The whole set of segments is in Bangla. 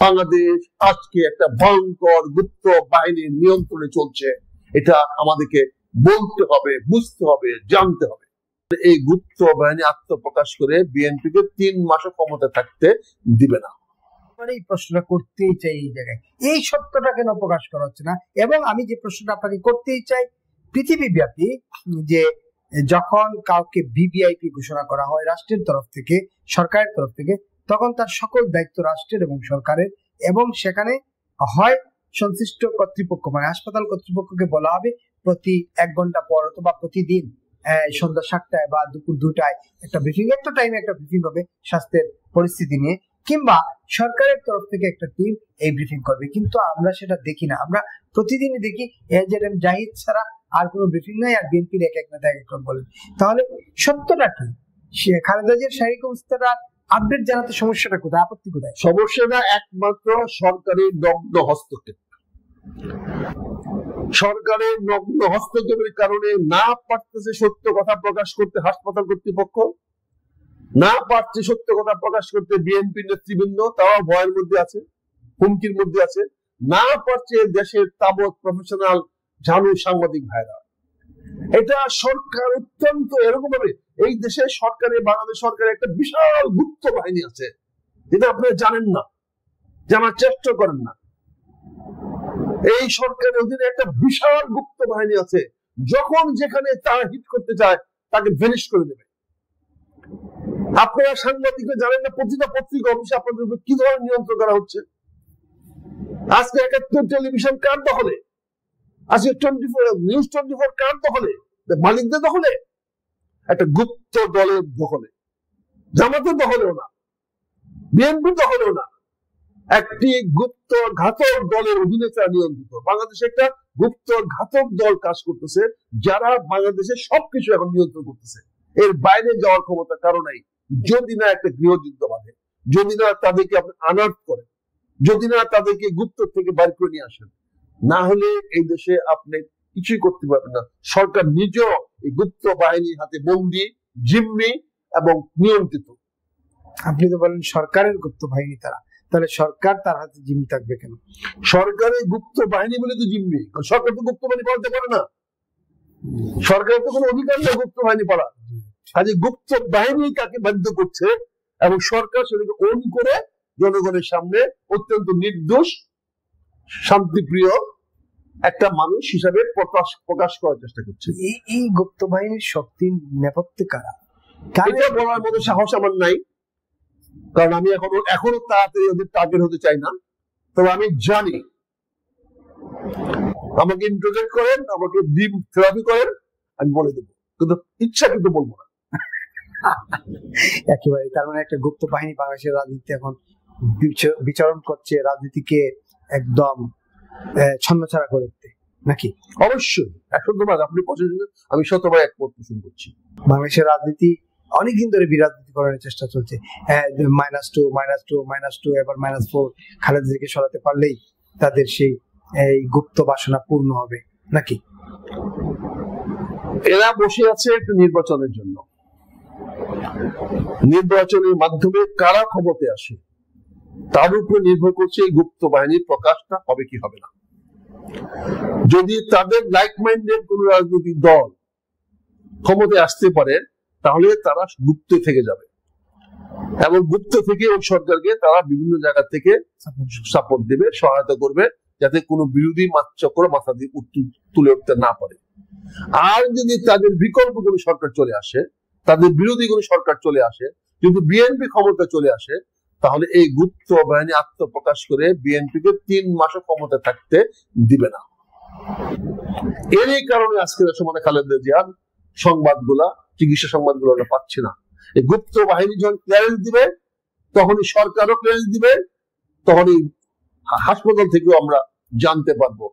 বাংলাদেশ আজকে একটা ভয়ঙ্কর গুপ্ত বাহিনীর নিয়ন্ত্রণে চলছে। এটা আমাদেরকে বলতে হবে, বুঝতে হবে, জানতে হবে। এই গুপ্ত বাহিনী আত্মপ্রকাশ করে বিএনপিকে 3 মাসও ক্ষমতা থাকতে দিবে না। এই প্রশ্নটা করতেই চাই এই জায়গায়, এই সত্যটা কেন প্রকাশ করা হচ্ছে না? এবং আমি যে প্রশ্নটা আপনাকে করতেই চাই, পৃথিবী ব্যাপী যে যখন কাউকে ভিভিআইপি ঘোষণা করা হয় রাষ্ট্রের তরফ থেকে, সরকারের তরফ থেকে, তখন তার সকল দায়িত্ব রাষ্ট্রের এবং সরকারের, এবং সেখানে হয় সংশ্লিষ্ট কর্তৃপক্ষ মানে হাসপাতাল কর্তৃপক্ষকে বলা হবে প্রতি 1 ঘন্টা পর অথবা প্রতিদিন সন্ধ্যা 7টায় বা দুপুর 2টায় একটা ব্রিফিং, একটা টাইমে একটা ব্রিফিং হবে স্বাস্থ্যের পরিস্থিতি নিয়ে, কিংবা সরকারের তরফ থেকে একটা টিম এই ব্রিফিং করবে। কিন্তু আমরা সেটা দেখি না। আমরা প্রতিদিনই দেখি এজেডএম জাহিদ ছাড়া আর কোনো ব্রিফিং নাই, আর বিএনপির এক নেতা এক রকম বলেন। তাহলে সত্যটা কি? খালেদা জিয়ার শারীরিক অবস্থাটা আপডেট জানাতে সমস্যাটা কোথায়, আপত্তি কোথায়? সমস্যাটা একমাত্র সরকারের নগ্ন হস্তক্ষেপ। সরকারের নগ্ন হস্তক্ষেপের কারণে না পারতেছে সত্য কথা প্রকাশ করতে হাসপাতাল কর্তৃপক্ষ, না পারছে সত্য কথা প্রকাশ করতে বিএনপি নেতৃবৃন্দ, তাও ভয়ের মধ্যে আছে, হুমকির মধ্যে আছে। না পারছে দেশের তাবৎ প্রফেশনাল ঝানু সাংবাদিক ভাইরা। এটা সরকার অত্যন্ত এরকম ভাবে, এই দেশে সরকারের, বাংলাদেশ সরকারের একটা বিশাল গুপ্ত বাহিনী আছে, যেটা আপনারা জানেন না, জানার চেষ্টা করেন না। এই সরকারের অধীনে একটা বিশাল গুপ্ত বাহিনী আছে, যখন যেখানে তারা হিট করতে চায় তাকে ভ্যানিশ করে দেবে। আপনারা সাংবাদিকরা জানেন না প্রতিটা পত্রিকা অফিসে আপনাদের উপর কি ধরনের নিয়ন্ত্রণ করা হচ্ছে। আজকে 71 টেলিভিশন কার দখলে, আজকে 24 নিউজ 24 কার দখলে? মালিকদের দখলে, একটা গুপ্ত দলের দখলে। জামাতের দখলেও না, বিএনপির দখলেও না, একটি গুপ্ত ঘাতক দলের অধীনে তারা নিয়ন্ত্রিত। বাংলাদেশে একটা গুপ্ত ঘাতক দল কাজ করতেছে, যারা বাংলাদেশের সবকিছু এখন নিয়ন্ত্রণ করতেছে। এর বাইরে যাওয়ার ক্ষমতা কারো নাই, যদি না একটা গৃহযুদ্ধ বাঁধে, যদি না তাদেরকে আপনি আনার্ট করেন, যদি না তাদেরকে গুপ্ত থেকে বাইর করে নিয়ে আসেন। না হলে এই দেশে আপনি কিছুই করতে পারবেন না। সরকার নিজেও এই গুপ্ত বাহিনীর হাতে বন্দী, জিম্মি এবং নিয়ন্ত্রিত। আপনি তো বলেন সরকারের গুপ্ত বাহিনী তারা, তাহলে সরকার তার হাতে জিম্মি থাকবে কেন? সরকারের গুপ্ত বাহিনী বলে তো জিম্মি, সরকার তো গুপ্ত বাহিনী পালাতে পারে না। সরকারের তো কোনো অধিকার নেই গুপ্ত বাহিনী পালা। কাজে গুপ্ত বাহিনী কাকে বাধ্য করছে, এবং সরকার সেটাকে ওন করে জনগণের সামনে অত্যন্ত নির্দোষ, শান্তিপ্রিয় একটা মানুষ হিসাবে প্রকাশ করার চেষ্টা করছে। এই গুপ্ত বাহিনীর শক্তির নেপথ্যে কারা, এটা বলার মতো সাহস আমার নাই, কারণ আমি এখনো তাড়াতাড়ি ওদের টার্গেট হতে চাই না। তবে আমি জানি, আমাকে ইন্টারোগেট করেন, আমাকে ডিপ থেরাপি করেন, আমি বলে দেবো, কিন্তু ইচ্ছা কিন্তু বলবো না। একেবারে। তার মানে একটা গুপ্ত বাহিনী বাংলাদেশের রাজনীতি এখন বিচরণ করছে, রাজনীতিকে একদম ছন্নছাড়া করে দিতে, নাকি? অবশ্যই 100বার আপনি পছন্দ, আমি 100বার একমত পোষণ করছি। বাংলাদেশের রাজনীতি অনেকদিন ধরে বিরাজনীতি করার চেষ্টা চলছে। -2 এবার -4, খালেদা জিয়াকে সরাতে পারলেই তাদের সেই এই গুপ্ত বাসনা পূর্ণ হবে, নাকি? এরা বসে আছে একটা নির্বাচনের জন্য। নির্বাচনের মাধ্যমে কারা ক্ষমতায় আসে তার উপর নির্ভর করছে এই গুপ্ত বাহিনীর প্রকাশটা হবে কি হবে না। যদি তাদের লাইক মাইন্ডেড কোন রাজনৈতিক দল ক্ষমতায় আসতে পারে, তাহলে তারা গুপ্ত থেকে যাবে, এবং গুপ্ত থেকে ওই সরকারকে তারা বিভিন্ন জায়গা থেকে সাপোর্ট দেবে, সহায়তা করবে, যাতে কোনো বিরোধী চক্র মাথা দিয়ে তুলে উঠতে না পারে। আর যদি তাদের বিকল্প কোনো সরকার চলে আসে, তাদের বিরোধী কোনো সরকার চলে আসে, যদি বিএনপি ক্ষমতা চলে আসে, তাহলে এই গুপ্ত বাহিনী আত্মপ্রকাশ করে বিএনপিকে 3 মাসও ক্ষমতা থাকতে দিবে না। এরই কারণে আজকের সময় খালেদা জিয়ার সংবাদগুলা, চিকিৎসা সংবাদগুলো আমরা পাচ্ছি না। এই গুপ্ত বাহিনী যখন ক্লিয়ারেন্স দিবে, তখনই সরকারও ক্লিয়ারেন্স দিবে, তখনই হাসপাতাল থেকেও আমরা জানতে পারবো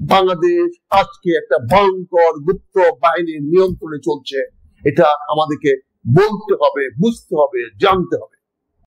বাংলাদেশ আজকে একটা ভয়ঙ্কর গুপ্ত বাহিনীর নিয়ন্ত্রণে চলছে। এটা আমাদেরকে বলতে হবে, বুঝতে হবে, জানতে হবে।